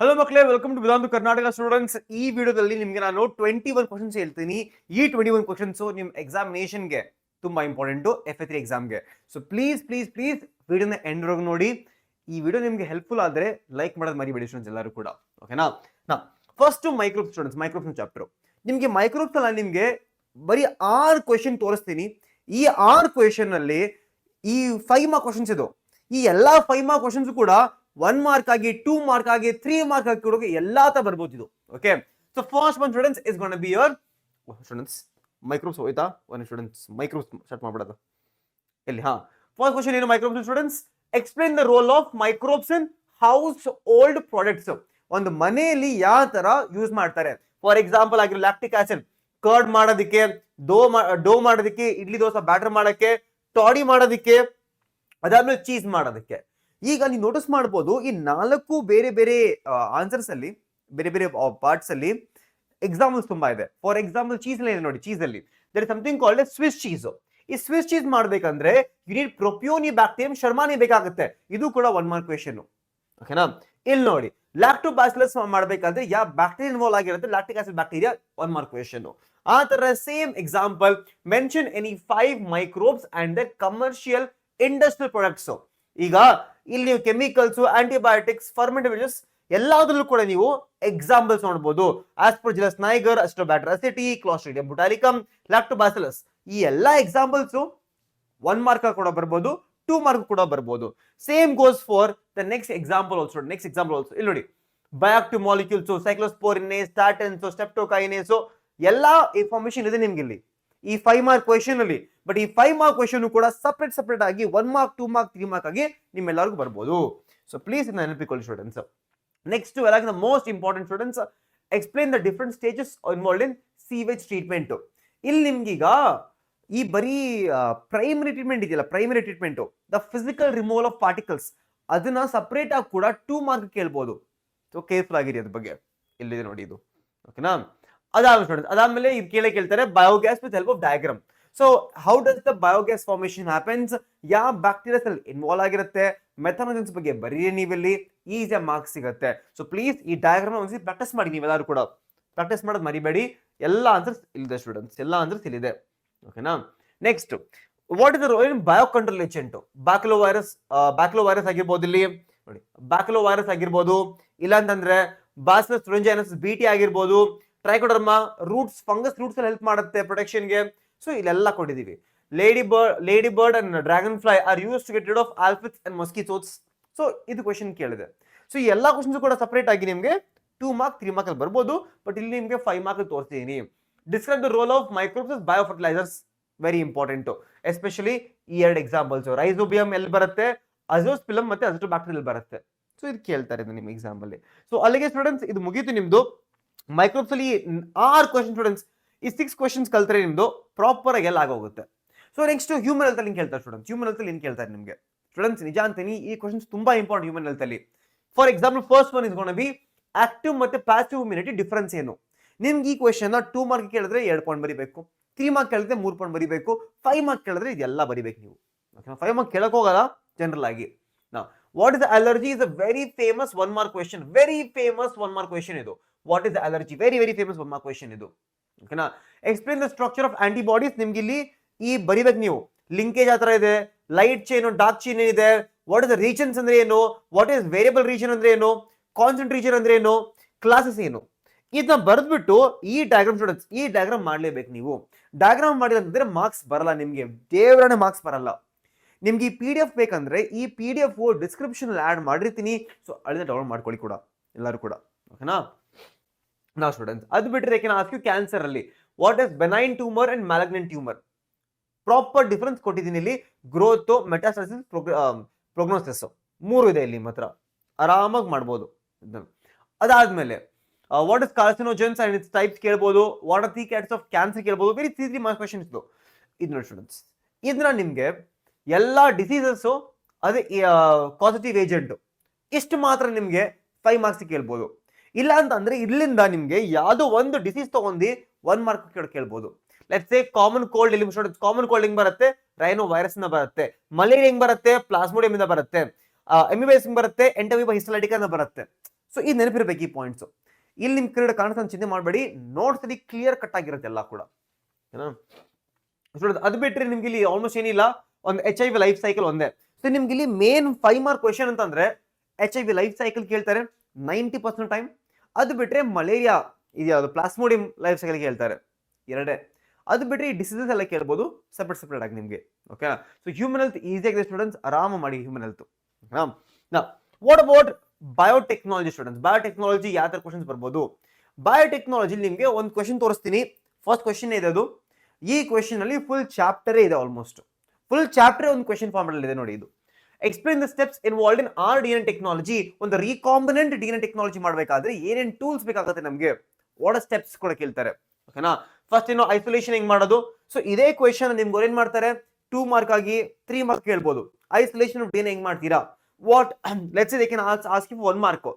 Hello ಮಕ್ಕಳೇ, welcome to Vedantu Karnataka students. ಈ ವಿಡಿಯೋದಲ್ಲಿ ನಿಮಗೆ ನಾನು 21 ಕ್ವಶನ್ಸ್ ಹೇಳ್ತೀನಿ. ಈ 21 ಕ್ವಶನ್ಸ್ ನಿಮ್ಮ ಎಕ್ಸಾಮಿನೇಷನ್ಗೆ ತುಂಬಾ ಇಂಪಾರ್ಟೆಂಟ್, FA3 ಎಕ್ಸಾಮ್ಗೆ. ಸೊ ಪ್ಲೀಸ್ ಪ್ಲೀಸ್ ಪ್ಲೀಸ್ ವಿಡಿಯೋನ ಎಂಡ್ ವರೆಗೂ ನೋಡಿ. ಈ ವಿಡಿಯೋ ನಿಮಗೆ ಹೆಲ್ಪ್ಫುಲ್ ಆದರೆ ಲೈಕ್ ಮಾಡೋದು ಮರಿಬೇಡಿ ಸ್ಟೂಡೆಂಟ್ಸ್ ಎಲ್ಲರೂ ಕೂಡ. ಓಕೆನಾ? First microbe students, microbes chapter. ನಿಮಗೆ ಮೈಕ್ರೋಬ್ಸ್ ಅಲ್ಲ, ನಿಮಗೆ ಬರೀ 6 ಕ್ವೆಶನ್ ತೋರಿಸ್ತೀನಿ. ಈ 6 ಕ್ವೆಶನ್ ಅಲ್ಲಿ ಈ 5 ಮಾರ್ಕ್ ಕ್ವಶನ್ಸ್ ಇದು. ಈ ಎಲ್ಲಾ 5 ಮಾರ್ಕ್ ಕ್ವಶನ್ಸ್ ಕೂಡ 1 ಮಾರ್ಕ್ ಆಗಿ, 2 ಮಾರ್ಕ್ ಆಗಿ, 3 ಮಾರ್ಕ್ ಆಗಿ ಕೂಡ ಎಲ್ಲಾ ತರ ಬರ್ಬೋದು ಇದು. Okay, so first one students is gonna be your students microbes. ಹೋಯ್ತಾ? ಒನ್ ಸ್ಟೂಡೆಂಟ್ಸ್ ಮೈಕ್ರೋಬ್ಸ್ ಸ್ಟಾರ್ಟ್ ಮಾಡ್ಬಿಡೋದು ಇಲ್ಲಿ. ಫಸ್ಟ್ ಕ್ವಶನ್ ಏನು microbes students? Explain the role of microbes in household products. ಒಂದು ಮನೆಯಲ್ಲಿ ಯಾವ ತರ ಯೂಸ್ ಮಾಡ್ತಾರೆ. ಫಾರ್ ಎಕ್ಸಾಂಪಲ್ ಆಗಿರೋ ಲ್ಯಾಕ್ಟಿಕ್ ಆಸಿಡ್ ಕರ್ಡ್ ಮಾಡೋದಕ್ಕೆ, ಡೋ ಮಾಡೋದಕ್ಕೆ, ಇಡ್ಲಿ ದೋಸೆ ಬ್ಯಾಟರ್ ಮಾಡೋಕ್ಕೆ, ಟಾಡಿ ಮಾಡೋದಕ್ಕೆ, ಅದಾದ್ಮೇಲೆ ಚೀಸ್ ಮಾಡೋದಕ್ಕೆ. ಈಗ ನೀವು ನೋಟಿಸ್ ಮಾಡಬಹುದು, ಈ 4 ಬೇರೆ ಬೇರೆ ಆನ್ಸರ್ಸ್ ಅಲ್ಲಿ, ಬೇರೆ ಬೇರೆ ಪಾರ್ಟ್ಸ್ ಅಲ್ಲಿ ಎಕ್ಸಾಂಪಲ್ಸ್ ತುಂಬಾ ಇದೆ. ಫಾರ್ ಎಕ್ಸಾಂಪಲ್ ಚೀಸ್ ಅಲ್ಲಿ ನೋಡಿ, ಚೀಸ್ ಅಲ್ಲಿ there is something called a Swiss cheese. ಈ ಸ್ವಿಸ್ ಚೀಸ್ ಮಾಡ್ಬೇಕಂದ್ರೆ you need Propionibacterium shermanii ಬೇಕಾಗುತ್ತೆ. ಇದು ಕೂಡ 1 ಮಾರ್ಕ್ ಕ್ವೆಶ್ಚನ್. ಓಕೆನಾ? ಇಲ್ಲಿ ನೋಡಿ, ಲ್ಯಾಕ್ಟೋಬ್ಯಾಸಿಲಸ್ ಮಾಡ್ಬೇಕಂದ್ರೆ ಯಾವ ಬ್ಯಾಕ್ಟೀರಿಯಾ ಇನ್ವಾಲ್ವ್ ಆಗಿರುತ್ತೆ, lactic acid bacteria, 1 mark question. ಆ ತರ same example, mention any 5 microbes and the commercial industrial products. ಈಗ ಇಲ್ಲಿ ನೀವು ಕೆಮಿಕಲ್ಸ್, ಆಂಟಿಬಯೋಟಿಕ್ಸ್, ಫರ್ಮೆಂಟೇಬಲ್ಸ್ ಎಲ್ಲಾದ್ರಲ್ಲೂ ಕೂಡ ನೀವು ಎಕ್ಸಾಂಪಲ್ಸ್ ನೋಡಬಹುದು. Aspergillus niger, Acetobacter aceti, Clostridium botulinum, Lactobacillus. ಈ ಎಲ್ಲಾ ಎಕ್ಸಾಂಪಲ್ಸ್ 1 ಮಾರ್ಕ್ ಕೂಡ ಬರ್ಬೋದು, 2 ಮಾರ್ಕ್ ಕೂಡ ಬರ್ಬೋದು. Same goes for the next example also. Next example also ಇಲ್ಲಿ ನೋಡಿ, ಬಯೋಆಕ್ಟಿವ್ ಮಾಲಿಕ್ಯೂಲ್ಸ್, ಸೈಕ್ಲೋಸ್ಪೋರಿನೇಸ್, ಸ್ಟಾಟಿನ್ಸ್, ಸ್ಟೆಪ್ಟೋಕೈನೇಸ್, ಎಲ್ಲಾ ಇನ್ಫಾರ್ಮೇಶನ್ ಇದೆ ನಿಮ್ಗೆ ಇಲ್ಲಿ ಈ 5 ಮಾರ್ಕ್ ಕ್ವೆಶ್ಚನ್ ಅಲ್ಲಿ. ಬಟ್ ಈ 5 ಮಾರ್ಕ್ ಕ್ವೆಶ್ಚನ್ ಕೂಡ ಸಪರೇಟ್ ಆಗಿ 1 ಮಾರ್ಕ್, 2 ಮಾರ್ಕ್, 3 ಮಾರ್ಕ್ ಆಗಿ ನಿಮ್ಮೆಲ್ಲರಿಗೂ ಬರ್ಬೋದು. ಸೊ ಪ್ಲೀಸ್ ಇದನ್ನ ನೆನಪಿಕೊಳ್ಳಿ students. Next the most important students, explain the different stages involved in sewage treatment. ಇಲ್ಲಿ ನಿಮ್ಗೀಗ ಈ ಬರೀ ಪ್ರೈಮರಿ ಟ್ರೀಟ್ಮೆಂಟ್ ಇದೆಯಲ್ಲ, primary treatment, the physical removal of particles, ಅದನ್ನ ಸಪರೇಟ್ ಆಗಿ ಕೂಡ 2 ಮಾರ್ಕ್ ಕೇಳ್ಬೋದು. ಸೊ ಕೇರ್ಫುಲ್ ಆಗಿರಿ ಅದ್ರ ಬಗ್ಗೆ. ಇಲ್ಲಿದೆ ನೋಡಿ ಇದು. ಓಕೆನಾ? ಅದಾದ್ಮೇಲೆ ಇದು ಕೇಳ್ತಾರೆ biogas with help of diagram. So how does the biogas formation happens, ಯಾವ ಬ್ಯಾಕ್ಟೀರಿಯಾಸ್ ಅಲ್ಲಿ ಇನ್ವಾಲ್ವ್ ಆಗಿರುತ್ತೆ, ಮೆಥಾನಜನ್ಸ್ ಬಗ್ಗೆ ಬರೀ ನೀವಿಲ್ಲಿ ಈಸಿಯಾಗಿ ಮಾರ್ಕ್ಸ್ ಸಿಗುತ್ತೆ. ಸೊ ಪ್ಲೀಸ್ ಈ ಡಯಾಗ್ರಾಮ್ ಒಂದ್ಸತಿ ಪ್ರಾಕ್ಟೀಸ್ ಮಾಡಿ, ನೀವೆಲ್ಲರೂ ಕೂಡ ಪ್ರಾಕ್ಟೀಸ್ ಮಾಡೋದು ಮರಿಬೇಡಿ. ಎಲ್ಲ ಆನ್ಸರ್ಸ್ ಇಲ್ಲಿದೆ ಸ್ಟೂಡೆಂಟ್ಸ್, ಎಲ್ಲ ಆನ್ಸರ್ಸ್ ಇಲ್ಲಿದೆ. ಓಕೆನಾ? Next, what is the role in bio control agent? Baculovirus ಆಗಿರ್ಬೋದು, ಇಲ್ಲಿ ನೋಡಿ ಬ್ಯಾಕ್ಲೋವೈರಸ್ ಆಗಿರ್ಬೋದು, ಇಲ್ಲ ಅಂತಂದ್ರೆ ಬ್ಯಾಸಿಲಸ್ ಥುರಿಂಜಿಯಾನಸ್ ಬಿಟಿ ಆಗಿರ್ಬೋದು, ಟ್ರೈಕೋಡರ್ಮಾ, ರೂಟ್ಸ್, ಫಂಗಸ್ ರೂಟ್ಸ್ ಅಲ್ಲಿ ಹೆಲ್ಪ್ ಮಾಡುತ್ತೆ ಪ್ರೊಟೆಕ್ಷನ್ಗೆ. ಸೊ ಇಲ್ಲೆಲ್ಲ ಕೊಟ್ಟಿದೀವಿ. Ladybird and dragonfly are used to get rid of aphids and mosquitoes. So ಇದು ಕ್ವೆಶನ್ ಕೇಳಿದೆ. ಸೊ ಈ ಎಲ್ಲಾ ಕ್ವೆಶನ್ಸ್ ಕೂಡ ಸಪರೇಟ್ ಆಗಿ ನಿಮ್ಗೆ 2 ಮಾರ್ಕ್, 3 ಮಾರ್ಕ್ ಅಲ್ಲಿ ಬರ್ಬೋದು. ಬಟ್ ಇಲ್ಲಿ ನಿಮ್ಗೆ 5 ಮಾರ್ಕ್ ತೋರಿಸ್ತೀನಿ. Describe the role of microbes bio fertilisers, very important. Especially ಈ 2 ಎಕ್ಸಾಂಪಲ್ಸ್, ರೈಸೋಬಿಯಂ ಎಲ್ಲಿ ಬರುತ್ತೆ, ಅಜೋಸ್ಪಿಲಮ್ ಮತ್ತೆ ಅಜಿಟೋಬ್ಯಾಕ್ಟೀರಿಯಲ್ ಬರುತ್ತೆ. ಸೊ ಇದು ಕೇಳ್ತಾರೆ ನಿಮ್ ಎಕ್ಸಾಮ್ ಅಲ್ಲಿ. ಸೊ ಅಲ್ಲಿಗೆ ಸ್ಟೂಡೆಂಟ್ಸ್ ಇದು ಮುಗೀತು ನಿಮ್ದು ಮೈಕ್ರೋಬ್ಸ್ ಅಲ್ಲಿ 6 ಕ್ವೆಶನ್ ಸ್ಟೂಡೆಂಟ್ಸ್. ಈ 6 ಕ್ವೆಶನ್ಸ್ ಕಲ್ತ್ರೆ ನಿಮ್ದು ಪ್ರಾಪರ್ ಆಗಿ ಎಲ್ಲ ಆಗೋಗುತ್ತೆ. ಸೊ ನೆಕ್ಸ್ಟ್ ಹ್ಯೂಮನ್ ಹೆಲ್ತ್ ಅಲ್ಲಿ ಕೇಳ್ತಾರೆ ಸ್ಟೂಡೆಂಟ್ಸ್. ಹ್ಯೂಮನ್ ಹೆಲ್ತ್ ಅಲ್ಲಿ ಏನ್ ಕೇಳ್ತಾರೆ ನಿಮ್ಗೆ ಸ್ಟೂಡೆಂಟ್ಸ್? ನಿಜ ಅಂತೀನಿ, ಈ ಕ್ವೆಶನ್ಸ್ ತುಂಬಾ ಇಂಪಾರ್ಟೆಂಟ್ ಹ್ಯೂಮನ್ ಹೆಲ್ತ್ ಅಲ್ಲಿ. For example first one is gonna be active ಮತ್ತೆ ಪ್ಯಾಸಿವ್ ಇಮ್ಯುನಿಟಿ ಡಿಫರೆನ್ಸ್ ಏನು. ನಿಮ್ಗೆ ಈ ಕ್ವೆಶನ್ 2 ಮಾರ್ಕ್ ಕೇಳಿದ್ರೆ 2 ಪಾಯಿಂಟ್ ಬರಿಬೇಕು, 3 ಮಾರ್ಕ್ ಕೇಳಿದ್ರೆ 3 ಪಾಯಿಂಟ್ ಬರಿಬೇಕು, 5 ಮಾರ್ಕ್ ಕೇಳಿದ್ರೆ ಇದೆಲ್ಲ ಬರಿಬೇಕು ನೀವು. 5 ಮಾರ್ಕ್ ಕೇಳಕ್ ಹೋಗಲ್ಲ ಜನರಲ್ ಆಗಿ. What is the allergy is a very famous 1 mark question. Very famous 1 mark question ಇದು. What is the allergy? Very famous 1 mark question ಇದು. ಓಕೆನಾ? Explain the structure of antibodies. ನಿಮ್ಗೆ ಇಲ್ಲಿ ಈ ಬರಿಬೇಕು ನೀವು. ಲಿಂಕೇಜ್ ಆ ತರ ಇದೆ, ಲೈಟ್ ಚೈನ್, ಡಾರ್ಕ್ ಚೈನ್ ಇದೆ. ವಾಟ್ ಇಸ್ ದ ರೀಜನ್ಸ್ ಅಂದ್ರೆ ಏನು, ವಾಟ್ ಇಸ್ ವೇರಿಯಬಲ್ ರೀಜನ್ ಅಂದ್ರೆ ಏನು, ಕಾನ್ಸ್ಟೆಂಟ್ ರೀಜನ್ ಅಂದ್ರೆ ಏನು, ಕ್ಲಾಸಸ್ ಏನು, ಇದನ್ನ ಬರೆದ್ಬಿಟ್ಟು ಈ ಡಯಾಗ್ರಾಮ್ ಸ್ಟೂಡೆಂಟ್ಸ್, ಈ ಡಯಾಗ್ರಾಮ್ ಮಾಡ್ಲೇಬೇಕು ನೀವು. ಡಯಾಗ್ರಾಮ್ ಮಾಡಿಲ್ಲ ಅಂತಂದ್ರೆ ಮಾರ್ಕ್ಸ್ ಬರಲ್ಲ ನಿಮ್ಗೆ, ದೇವರೇ ಮಾರ್ಕ್ಸ್ ಬರಲ್ಲ ನಿಮ್ಗೆ. ಈ PDF ಬೇಕಂದ್ರೆ ಈ PDF ಡಿಸ್ಕ್ರಿಪ್ಷನ್ ಅಲ್ಲಿ ಆಡ್ ಮಾಡಿರ್ತೀನಿ. ಸೊ ಅಲ್ಲಿಂದ ಡೌನ್ಲೋಡ್ ಮಾಡ್ಕೊಳ್ಳಿ ಕೂಡ ಎಲ್ಲರೂ ಕೂಡ. ಓಕೆನಾ? ನಾ ಸ್ಟೂಡೆಂಟ್ಸ್ ಅದು ಬಿಟ್ಟರೆ ಯಾಕೆ ಆಸ್ಕ್ ಯು ಕ್ಯಾನ್ಸರ್ ಅಲ್ಲಿ what is benign tumour and malignant tumour. Proper difference ಕೊಟ್ಟಿದ್ದೀನಿ ಇಲ್ಲಿ. ಗ್ರೋತ್, ಮೆಟಾಸ್ಟಾಸಿಸ್, ಪ್ರೊಗ್ನೋಸಿಸ್ 3 ಇದೆ ಇಲ್ಲಿ ಮಾತ್ರ, ಆರಾಮಾಗಿ ಮಾಡ್ಬೋದು. ಅದಾದ್ಮೇಲೆ what is carcinogens and its types ಕೇಳ್ಬೋದು. What are 3 causes of cancer ಕೇಳ್ಬೋದು. ವೆರಿ 3 ಮಾರ್ಕ್ಸ್ ಕ್ವೆಶನ್ಸ್ ಇದು. ಇದು ನೋಡಿ ಸ್ಟೂಡೆಂಟ್ಸ್, ಇದನ್ನ ನಿಮ್ಗೆ ಎಲ್ಲಾ ಡಿಸೀಸಸ್ ಅದೇ ಕಾಸಟಿವ್ ಏಜೆಂಟ್ ಇಷ್ಟು ಮಾತ್ರ ನಿಮ್ಗೆ 5 ಮಾರ್ಕ್ಸ್ ಕೇಳ್ಬೋದು. ಇಲ್ಲ ಅಂತಂದ್ರೆ ಇಲ್ಲಿಂದ ನಿಮ್ಗೆ ಯಾವ್ದೋ ಒಂದು ಡಿಸೀಸ್ ತಗೊಂಡು 1 ಮಾರ್ಕ್ ಕೇಳ್ಬೋದು. Let's say common cold. ಇಲ್ಲಿ ಸ್ಟೂಡೆಂಟ್ಸ್ ಕಾಮನ್ ಕೋಲ್ಡ್ ಹೆಂಗ್ ಬರುತ್ತೆ, ರೈನೋ ವೈರಸ್ ಇಂದ ಬರುತ್ತೆ. ಮಲೇರಿಯಾ ಹೆಂಗ್ ಬರುತ್ತೆ, ಪ್ಲಾಸ್ಮೋಡಿಯಂ ಇಂದ ಬರುತ್ತೆ. ಎಮಿಬೈಸ್ ಹೆಂಗ್ ಬರುತ್ತೆ, ಎಂಟಮೀಬಾ ಹಿಸ್ಟೊಲೈಟಿಕಾ ಇಂದ ಬರುತ್ತೆ. ಸೊ ಇದು ನೆನಪಿರ್ಬೇಕು ಈ ಪಾಯಿಂಟ್ಸ್. ಇಲ್ಲಿ ನಿಮ್ ಕ್ರೀಡೆ ಕಾಣಿಸ್ತಾ ಚಿಂತೆ ಮಾಡಬೇಡಿ, ನೋಟ್ಸ್ ಅಲ್ಲಿ ಕ್ಲಿಯರ್ ಕಟ್ ಆಗಿರುತ್ತೆ ಎಲ್ಲ ಕೂಡ. ಅದು ಬಿಟ್ಟರೆ ನಿಮ್ಗೆ ಇಲ್ಲಿ ಆಲ್ಮೋಸ್ಟ್ ಏನಿಲ್ಲ, ಒಂದು HIV ಲೈಫ್ ಸೈಕಲ್ ಒಂದೇ. ಸೊ ನಿಮ್ಗೆ ಇಲ್ಲಿ ಮೇನ್ 5 ಮಾರ್ಕ್ ಕ್ವೆಶನ್ ಅಂತಂದ್ರೆ HIV ಲೈಫ್ ಸೈಕಲ್ ಕೇಳ್ತಾರೆ 90% ಟೈಮ್. ಅದು ಬಿಟ್ರೆ ಮಲೇರಿಯಾ ಇದ್ಯಾವುದು ಪ್ಲಾಸ್ಮೋಡಿಯಂ ಲೈಫ್ ಸೈಕಲ್ ಕೇಳ್ತಾರೆ ಎರಡೇ. ಅದು ಬಿಟ್ಟರೆ ಈ ಡಿಸೀಸಸ್ ಎಲ್ಲ ಕೇಳ್ಬೋದು ಸೆಪರೇಟ್ ಆಗಿ ನಿಮಗೆ. Okay, so human health easy ಆಗಿದೆ ಸ್ಟೂಡೆಂಟ್ಸ್, ಆರಾಮ ಮಾಡಿ human health. What about biotechnology students? Biotechnology ಯಾವ ತರ ಕ್ವಶನ್ಸ್ ಬರ್ಬೋದು? ಬಯೋಟೆಕ್ನಾಲಜಿ ನಿಮಗೆ ಒಂದು ಕ್ವಶನ್ ತೋರಿಸ್ತೀನಿ. ಫಸ್ಟ್ ಕ್ವಶನ್ ಇದೆ ಅದು. ಈ ಕ್ವಶನ್ ಅಲ್ಲಿ ಫುಲ್ ಚಾಪ್ಟರ್ ಇದೆ, ಆಲ್ಮೋಸ್ಟ್ ಫುಲ್ ಚಾಪ್ಟರ್ ಒಂದು ಕ್ವಶನ್ ಫಾರ್ಮ್ ಅಲ್ಲಿ ಇದೆ ನೋಡಿ. ಇದು explain the steps involved in RDNA technology. ಒಂದು ರೀಕಾಂಬಿನೆಂಟ್ DNA ಟೆಕ್ನಾಲಜಿ ಮಾಡಬೇಕಾದ್ರೆ ಏನೇನು ಟೂಲ್ಸ್ ಬೇಕಾಗುತ್ತೆ ನಮಗೆ, ವಾಟ್ ಸ್ಟೆಪ್ಸ್ ಕೂಡ ಕೇಳ್ತಾರೆ. ಓಕೆನಾ, ಫಸ್ಟ್ ಏನು ಐಸೋಲೇಷನ್ ಹೆಂಗ್ ಮಾಡೋದು. ಸೊ ಇದೇ ಕ್ವಶನ್ ನಿಮ್ಗೆ ಏನ್ ಮಾಡ್ತಾರೆ 2 ಮಾರ್ಕ್ ಆಗಿ 3 ಮಾರ್ಕ್ ಕೇಳ್ಬೋದು. ಐಸೋಲೇಷನ್ ಆಫ್ DNA ಹೆಂಗ್ ಮಾಡ್ತೀರಾ, what let's say they can ask you 1 mark.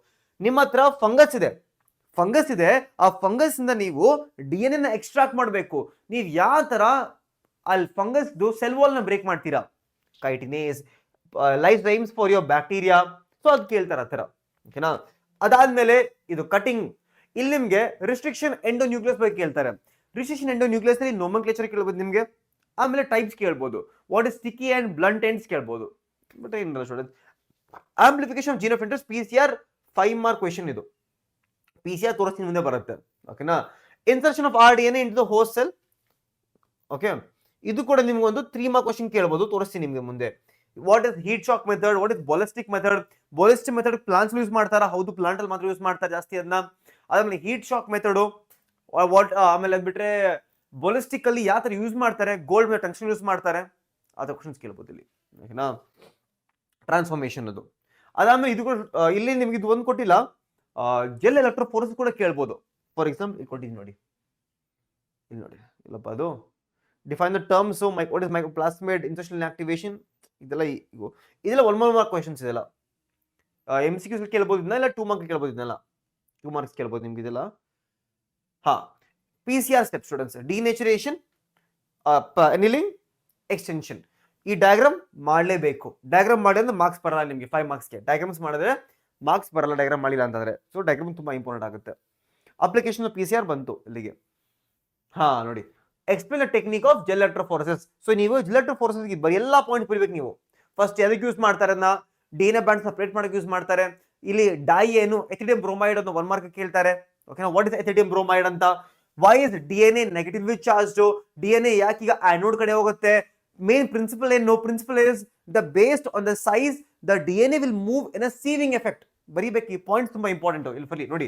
ನಿಮ್ಮ ಹತ್ರ ಫಂಗಸ್ ಇದೆ, ಆ ಫಂಗಸ್ ಇಂದ ನೀವು DNA ನ ಎಕ್ಸ್ಟ್ರಾಕ್ಟ್ ಮಾಡಬೇಕು. ನೀವು ಯಾವ ತರ ಅಲ್ಲಿ ಫಂಗಸ್ ಸೆಲ್ ವಾಲ್ ನ ಬ್ರೇಕ್ ಮಾಡ್ತೀರಾ, ಕೈಟಿನೇಸ್ ಲೈಸೈಮ್ಸ್ ಫಾರ್ ಯೋರ್ ಬ್ಯಾಕ್ಟೀರಿಯಾ. ಸೊ ಅದು ಕೇಳ್ತಾರೆ ಆ ತರ. ಓಕೆನಾ, ಅದಾದ್ಮೇಲೆ ಇದು ಕಟಿಂಗ್. ಇಲ್ಲಿ ನಿಮ್ಗೆ ರಿಸ್ಟ್ರಿಕ್ಷನ್ ಎಂಡೋನ್ಯೂಕ್ಲಿಯಸ್ ಬಗ್ಗೆ ಕೇಳ್ತಾರೆ. ರಿಸ್ಟ್ರಿಕ್ಷನ್ ಎಂಡೋನ್ಯೂಕ್ಲಿಯಸ್ ನಲ್ಲಿ ನೋಮೆನ್ಕ್ಲೇಚರ್ ಕೇಳ್ಬೋದು ನಿಮ್ಗೆ. ಆಮೇಲೆ ಟೈಪ್ಸ್ ಕೇಳ್ಬೋದು, what is sticky and blunt ends ಕೇಳ್ಬೋದು. ಬಟ್ ಏನಿಲ್ಲ students, amplification of gene of interest PCR 5 mark question ಇದು. PCR ತೋರಿಸ್ತೀನಿ ಮುಂದೆ ಬರುತ್ತೆ. ಓಕೆನಾ, insertion of RDNA into the host cell. Okay, ಇದು ಕೂಡ ನಿಮ್ಗೆ ಒಂದು 3 ಮಾರ್ಕ್ ಕ್ವೆಶನ್ ಕೇಳ್ಬೋದು, ತೋರಿಸ್ತೀನಿ ನಿಮ್ಗೆ ಮುಂದೆ. What is heat shock method, what is ballistic method. Ballistic method plants use ಮಾಡ್ತಾರಾ? ಹೌದು, ಪ್ಲಾಂಟ್ ಅಲ್ಲಿ ಮಾತ್ರ ಯೂಸ್ ಮಾಡ್ತಾರೆ ಜಾಸ್ತಿ ಅದನ್ನ. ಅದಾದ್ಮೇಲೆ ಹೀಟ್ ಶಾಕ್ ಮೆಥಡ್ ವಾಟ್, ಆಮೇಲೆ ಅದ್ಬಿಟ್ರೆ ಬಾಲಿಸ್ಟಿಕ್ ಅಲ್ಲಿ ಯಾವ ತರ ಯೂಸ್ ಮಾಡ್ತಾರೆ, ಗೋಲ್ಡ್ ಮೇಲೆ ಟಂಕ್ಷನ್ ಯೂಸ್ ಮಾಡ್ತಾರೆ, ಆ ಕ್ವಶನ್ಸ್ ಕೇಳ್ಬೋದು ಇಲ್ಲಿ. ಓಕೆನಾ, ಟ್ರಾನ್ಸ್ಫಾರ್ಮೇಶನ್ ಅದು. ಅದಾದ್ಮೇಲೆ ಇದು ಕೂಡ ಇಲ್ಲಿ ನಿಮ್ಗೆ ಇದು ಒಂದು ಕೊಟ್ಟಿಲ್ಲ, ಜೆಲ್ ಎಲೆಕ್ಟ್ರೋಫೋರೆಸಿಸ್ ಕೂಡ ಕೇಳ್ಬೋದು. ಫಾರ್ ಎಕ್ಸಾಂಪಲ್ ಇಲ್ಲಿ ಕೊಟ್ಟಿದ್ದೀನಿ ನೋಡಿ, ಇಲ್ಲಿ ನೋಡಿ, ಇಲ್ಲಪ್ಪ ಅದು define the terms, what is mycoplasmid insertion activation. ಇದೆಲ್ಲ 1 ಮಾರ್ಕ್ ಕ್ವೆಶನ್ಸ್ ಇದೆಲ್ಲ. MCQs ಕೇಳ್ಬೋದು ಇದನ್ನ, ಇಲ್ಲ 2 ಮಾರ್ಕ್ ಕೇಳ್ಬೋದು ಇದನ್ನೆಲ್ಲ. 2 ಮಾರ್ಕ್ಸ್ ಕೇಳ್ಬೋದು ನಿಮ್ಗೆ ಇದೆಲ್ಲ. ಹಾ, PCR ಸ್ಟೆಪ್ ಸ್ಟೂಡೆಂಟ್ಸ್, ಡಿನೇಚರೇಷನ್, ಅನಿಲಿಂಗ್, ಎಕ್ಸ್ಟೆನ್ಷನ್. ಈ ಡಯಾಗ್ರಾಮ್ ಮಾಡಲೇಬೇಕು. ಡಯಾಗ್ರಾಮ್ ಮಾಡಿ ಅಂದ್ರೆ ಮಾರ್ಕ್ಸ್ ಬರಲ್ಲ ನಿಮಗೆ 5 ಮಾರ್ಕ್ಸ್ಗೆ. ಡಯಾಗ್ರಾಮ್ಸ್ ಮಾಡಿದ್ರೆ ಮಾರ್ಕ್ಸ್ ಬರಲ್ಲ, ಡಯಾಗ್ರಾಮ್ ಮಾಡಿಲ್ಲ ಅಂತಂದ್ರೆ. ಸೊ ಡಯಾಗ್ರಾಮ್ ತುಂಬಾ ಇಂಪಾರ್ಟೆಂಟ್ ಆಗುತ್ತೆ. ಅಪ್ಲಿಕೇಶನ್ PCR ಬಂತು ಇಲ್ಲಿಗೆ. ಹಾ ನೋಡಿ, explain the technique of gel electrophoresis. So ನೀವು ಜೆಲ್ ಎಲೆಕ್ಟ್ರೋಫೋರೆಸಿಸ್ ಎಲ್ಲ ಪಾಯಿಂಟ್ ಬರೀಬೇಕು ನೀವು. ಫಸ್ಟ್ ಎದಕ್ಕೆ ಯೂಸ್ ಮಾಡ್ತಾರೆ ಅದನ್ನ, DNA ಬ್ಯಾಂಡ್ ಸಪರೇಟ್ ಮಾಡಕ್ಕೆ ಯೂಸ್ ಮಾಡ್ತಾರೆ. ಇಲ್ಲಿ ಡೈ ಏನು, ಎಥಿಡಿಯಂ ಬ್ರೋಮೈಡ್ ಅಂತ 1 ಮಾರ್ಕ್ ಕೇಳ್ತಾರೆ. ಓಕೆನಾ, ವಾಟ್ ಇಸ್ ಎಥಿಡಿಯಂ ಬ್ರೋಮೈಡ್ ಅಂತ. Why is DNA negatively charged, DNA ಯಾಕೆ ಈಗ ಆನೋಡ್ ಕಡೆ ಹೋಗುತ್ತೆ. ಮೇನ್ ಪ್ರಿನ್ಸಿಪಲ್ ಏನು, principle is the based on the size the DNA will move in a sieving effect. ಬರೀಬೇಕು, ಈ ಪಾಯಿಂಟ್ ತುಂಬಾ ಇಂಪಾರ್ಟೆಂಟ್. ಇಲ್ಲಿ ನೋಡಿ,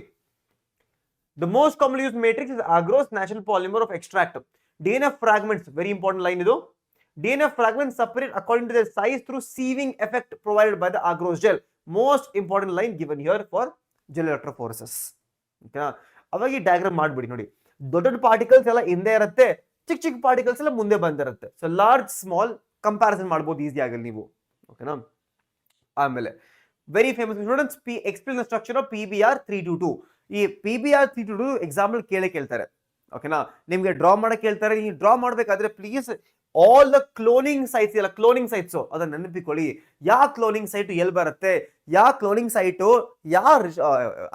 the most commonly used matrix is agarose natural polymer of extract. DNA fragments, very important line idu. DNA fragments separate according to their size through sieving effect provided by the agarose gel. Most important line given here for gel electrophoresis. Okay, avagi diagram madbidi ನೋಡಿ. ದೊಡ್ಡ particles ಎಲ್ಲ ಹಿಂದೆ ಇರುತ್ತೆ, ಚಿಕ್ಕ particles ಎಲ್ಲ ಮುಂದೆ ಬಂದಿರುತ್ತೆ. So large small comparison ಮಾಡಬಹುದು ಈಸಿ ಆಗಲಿ ನೀವು. ಓಕೆನಾ, ಆಮೇಲೆ very famous students, explain the structure of PBr 322. ಈ PBr 322 ಎಕ್ಸಾಂಪಲ್ ಕೇಳ್ತಾರೆ. ಓಕೆನಾ, ನಿಮ್ಗೆ ಡ್ರಾ ಮಾಡಕ್ ಹೇಳ್ತಾರೆ. ನೀವು ಡ್ರಾ ಮಾಡ್ಬೇಕಾದ್ರೆ please all the cloning sites ಇಲ್ಲ, ಕ್ಲೋನಿಂಗ್ ಸೈಟ್ಸ್ ಅದನ್ನ ನೆನಪಿಕೊಳ್ಳಿ. ಯಾವ ಕ್ಲೋನಿಂಗ್ ಸೈಟ್ ಎಲ್ಲಿ ಬರುತ್ತೆ, ಯಾವ ಕ್ಲೋನಿಂಗ್ ಸೈಟ್ ಯಾವ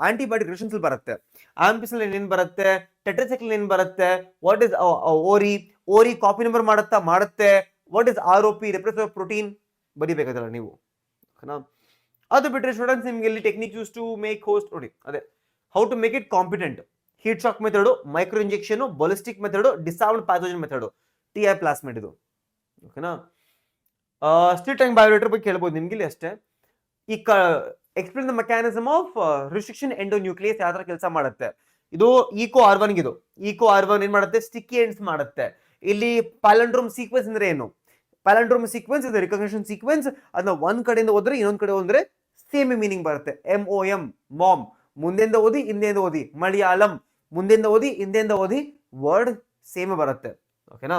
ಆಂಟಿಬಯೋಟಿಕ್ ರಿಲೇಷನ್ಸ್ ಬರುತ್ತೆ, ಆಂಪಿಸಿಲ್ ಏನ್ ಬರುತ್ತೆ, ಟೆಟ್ರಾಸೈಕ್ಲಿನ್ ಏನ್ ಬರುತ್ತೆ, what is ori copy number ಮಾಡುತ್ತೆ, what is ROP repressor protein ಬರಿಬೇಕಾದ್ರೆ ನೀವು. ಓಕೆನಾ, ಅದು ಬಿಟ್ಟರೆ ಸ್ಟೂಡೆಂಟ್ಸ್ ನಿಮ್ಗೆ ಇಲ್ಲಿ technique used to make host ನೋಡಿ, ಅದೇ how to make it competent. Heat shock method, micro injection, ballistic method, dissolved pathogen method, TI plasmid ಇದು. ಓಕೆನಾ, ಸ್ಟಿಲ್ ಟೈಮ್ ಬಯೋರಿಯಾಕ್ಟರ್ ಬಗ್ಗೆ ಕೇಳ್ಬೋದು ನಿಮ್ಗೆ ಇಲ್ಲಿ ಅಷ್ಟೇ. ಈ explain the mechanism of restriction endonuclease ಯಾವ ತರ ಕೆಲಸ ಮಾಡುತ್ತೆ. ಇದು EcoR1 ಇದು. EcoR1 ಏನ್ ಮಾಡುತ್ತೆ, ಸ್ಟಿಕ್ಕಿ ಎಂಡ್ಸ್ ಮಾಡುತ್ತೆ. ಇಲ್ಲಿ ಪ್ಯಾಲಂಡ್ರೋಮ್ ಸೀಕ್ವೆನ್ಸ್ ಅಂದ್ರೆ ಏನು, ಪ್ಯಾಲಂಡ್ರೋಮ್ ಸೀಕ್ವೆನ್ಸ್ ಇದೆ ರಿಕಗ್ನಿಷನ್ ಸೀಕ್ವೆನ್ಸ್. ಅದನ್ನ ಒಂದ್ ಕಡೆಯಿಂದ ಹೋದ್ರೆ ಇನ್ನೊಂದ್ ಕಡೆ ಹೋದ್ರೆ ಸೇಮ್ ಮೀನಿಂಗ್ ಬರುತ್ತೆ. MOM ಮಾಮ್, ಮುಂದೆಂದ ಓದಿ ಹಿಂದೆಂದ ಓದಿ. ಮಲಯಾಳಂ, ಮುಂದೆಂದ ಓದಿ ಹಿಂದೆಂದ ಓದಿ, ವರ್ಡ್ ಸೇಮ್ ಬರುತ್ತೆ. ಓಕೆನಾ,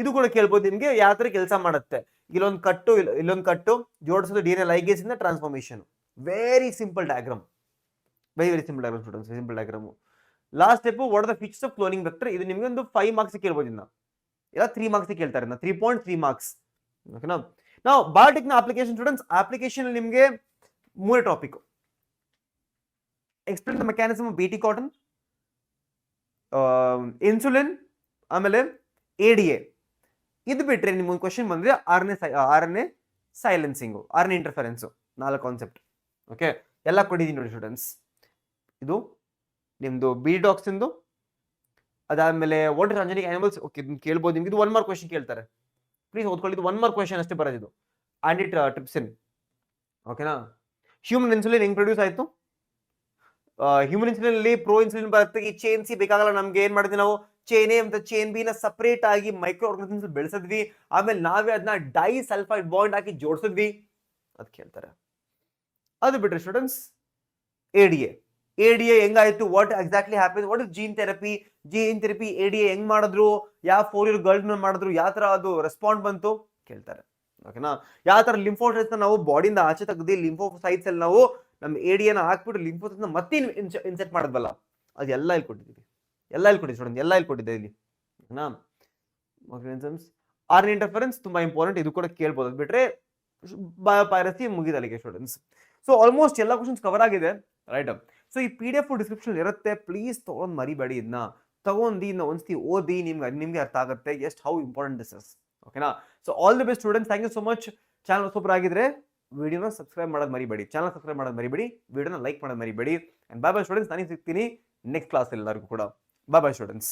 ಇದು ಕೂಡ ಕೇಳ್ಬೋದು ನಿಮ್ಗೆ ಯಾವ ತರ ಕೆಲಸ ಮಾಡುತ್ತೆ. ಇಲ್ಲೊಂದು ಕಟ್ಟು ಜೋಡಿಸೋದು DNA ಲೈಗೇಸ್ ಇಂದ transformation. Very simple diagram, very simple diagram students, simple diagram. Last step, what are the features of cloning vector. ಇದು ನಿಮ್ಗೆ ಒಂದು 5 ಮಾರ್ಕ್ಸ್ ಕೇಳ್ಬೋದು, ಇನ್ನ ಇಲ್ಲ 3 ಮಾರ್ಕ್ಸ್ ಕೇಳ್ತಾರೆ, 3.3 ಮಾರ್ಕ್ಸ್. ಓಕೆನಾ, ನಾವು ಬಯೋಟೆಕ್ನ ಅಪ್ಲಿಕೇಶನ್ ಸ್ಟೂಡೆಂಟ್ಸ್, ಅಪ್ಲಿಕೇಶನ್ ನಿಮ್ಗೆ 3 topic. Explain the mechanism of BT cotton, insulin, ಆಮೇಲೆ ADA. ಇದು ಬಿಟ್ರೆ ನಿಮ್ಗೊಂದು ಕ್ವಶನ್ ಬಂದ್ರೆ ಆರನೇ ಸೈಲೆನ್ಸಿಂಗು, ಆರನೇ ಇಂಟರ್ಫರೆನ್ಸು, 4 ಕಾನ್ಸೆಪ್ಟ್. ಓಕೆ, ಎಲ್ಲ ಕೊಟ್ಟಿದ್ದೀನಿ ನೋಡಿ ಸ್ಟೂಡೆಂಟ್ಸ್. ಇದು ನಿಮ್ದು BT ಇಂದು, ಅದಾದ್ಮೇಲೆ what is transgenic animals. Okay, ಕೇಳ್ಬೋದು ನಿಮ್ಗೆ. ಇದು 1 ಮಾರ್ಕ್ ಕ್ವಶನ್ ಕೇಳ್ತಾರೆ, ಪ್ಲೀಸ್ ಓದ್ಕೊಳ್ಳಿ. ಇದು 1 ಮಾರ್ಕ್ ಕ್ವಶನ್ ಅಷ್ಟೇ ಬರೋದಿದು. ಆಂಟಿ ಟ್ರಿಪ್ಸಿನ್, ಓಕೆನಾ. ಹ್ಯೂಮನ್ ಇನ್ಸುಲಿನ್ ಹೆಂಗ್ ಪ್ರೊಡ್ಯೂಸ್ ಆಯ್ತು? ಹ್ಯೂಮನ್ ಇನ್ಸುಲಿನ್ ಅಲ್ಲಿ ಪ್ರೋ ಇನ್ಸುಲಿನ್ ಬರುತ್ತೆ. ಈ ಚೈನ್ ಸಿ ಬೇಕಾಗಲ್ಲ ನಮ್ಗೆ. ಏನ್ ಮಾಡಿದ್ವಿ ನಾವು? ಚೈನ್ ಎ ಮತ್ತು ಚೈನ್ ಬಿ ನ ಸಪರೇಟ್ ಆಗಿ ಮೈಕ್ರೋ ಆರ್ಗನಿಸಮ್ಸ್ ಬೆಳೆಸಿದ್ವಿ. ಆಮೇಲೆ ನಾವೇ ಅದನ್ನ ಡೈ ಸಲ್ಫೈಡ್ ಬಾಂಡ್ ಹಾಕಿ ಜೋಡಿಸಿದ್ವಿ. ಅದ್ ಕೇಳ್ತಾರೆ. ಅದು ಬಿಟ್ರೆ ಸ್ಟೂಡೆಂಟ್ಸ್ ADA ಹೆಂಗಾಯ್ತು? What exactly happen? What is gene therapy? ADA ಹೆಂಗ್ ಮಾಡಿದ್ರು? ಯಾವ 4 ಇಯರ್ ಗರ್ಲ್ ಮಾಡಿದ್ರು? ಯಾವ ತರ ಅದು ರೆಸ್ಪಾಂಡ್ ಬಂತು ಕೇಳ್ತಾರೆ. ಓಕೆನಾ. ಯಾವ ತರ ಲಿಂಫೋಸೈಟ್ಸ್ ನಾವು ಬಾಡಿಯಿಂದ ಆಚೆ ತೆಗೆದು ಲಿಂಫೋಸೈಟ್ಸ್ ಅಲ್ಲಿ ನಾವು ನಮ್ಮ ADA ಹಾಕ್ಬಿಟ್ಟು ಲಿಂಫೋಸೈಟ್ಸ್ ಮತ್ತೆ ಇನ್ಸೆಟ್ ಮಾಡಿದ್ವಲ್ಲ, ಅದೆಲ್ಲ ಇಲ್ಲಿ ಕೊಟ್ಟಿದ್ದೀವಿ. ಎಲ್ಲ ಇಲ್ಲಿ ಕೊಟ್ಟಿದ್ದೀವಿ ಸ್ಟೂಡೆಂಟ್, ಎಲ್ಲ ಇಲ್ಲಿ ಕೊಟ್ಟಿದ್ದೆ ಇಲ್ಲಿ. ಓಕೆನಾ. ಆರ್ಎನ್ಎ ಇಂಟರ್ಫರೆನ್ಸ್ ತುಂಬಾ ಇಂಪಾರ್ಟೆಂಟ್, ಇದು ಕೂಡ ಕೇಳ್ಬೋದು. ಅದು ಬಿಟ್ರೆ ಬಯೋಪೈರಸಿ ಮುಗಿದಲ್ಲಿಗೆ ಸ್ಟೂಡೆಂಟ್ಸ್. ಸೊ ಆಲ್ಮೋಸ್ಟ್ ಎಲ್ಲ ಕ್ವಶನ್ಸ್ ಕವರ್ ಆಗಿದೆ, ರೈಟ್. ಸೊ ಈ PDF ಡಿಸ್ಕ್ರಿಪ್ಷನ್ ಇರುತ್ತೆ, ಪ್ಲೀಸ್ ತಗೊಂಡ್ ಮರಿಬೇಡಿ. ಇದನ್ನ ತಗೊಂಡು ಒಂದ್ಸತಿ ಓದಿ, ನಿಮ್ಗೆ ಅರ್ಥ ಆಗುತ್ತೆ ಎಷ್ಟು ಹೌ ಇಂಪಾರ್ಟೆಂಟ್ ದಿಸ್ ಇಸ್. ಓಕೆನಾ. So all the best students, thank you so much. Channel super ಆಗಿದ್ರೆ ವಿಡಿಯೋನ ಸಬ್ಸ್ಕ್ರೈಬ್ ಮಾಡೋದು ಮರಿಬೇಡಿ, ಚಾನಲ್ ಸಬ್ಸ್ಕ್ರೈಬ್ ಮಾಡೋದು ಮರಿಬೇಡಿ, ವಿಡಿಯೋನ ಲೈಕ್ ಮಾಡೋದು ಮರಿಬೇಡಿ. ಅಂಡ್ ಬಾಯ್ ಬಾಯ್ ಸ್ಟೂಡೆಂಟ್ಸ್, ನಾನು ಸಿಗ್ತೀನಿ ನೆಕ್ಸ್ಟ್ ಕ್ಲಾಸ್ ಎಲ್ಲರಿಗೂ ಕೂಡ. ಬಾಯ್ ಬಾಯ್ ಸ್ಟೂಡೆಂಟ್ಸ್.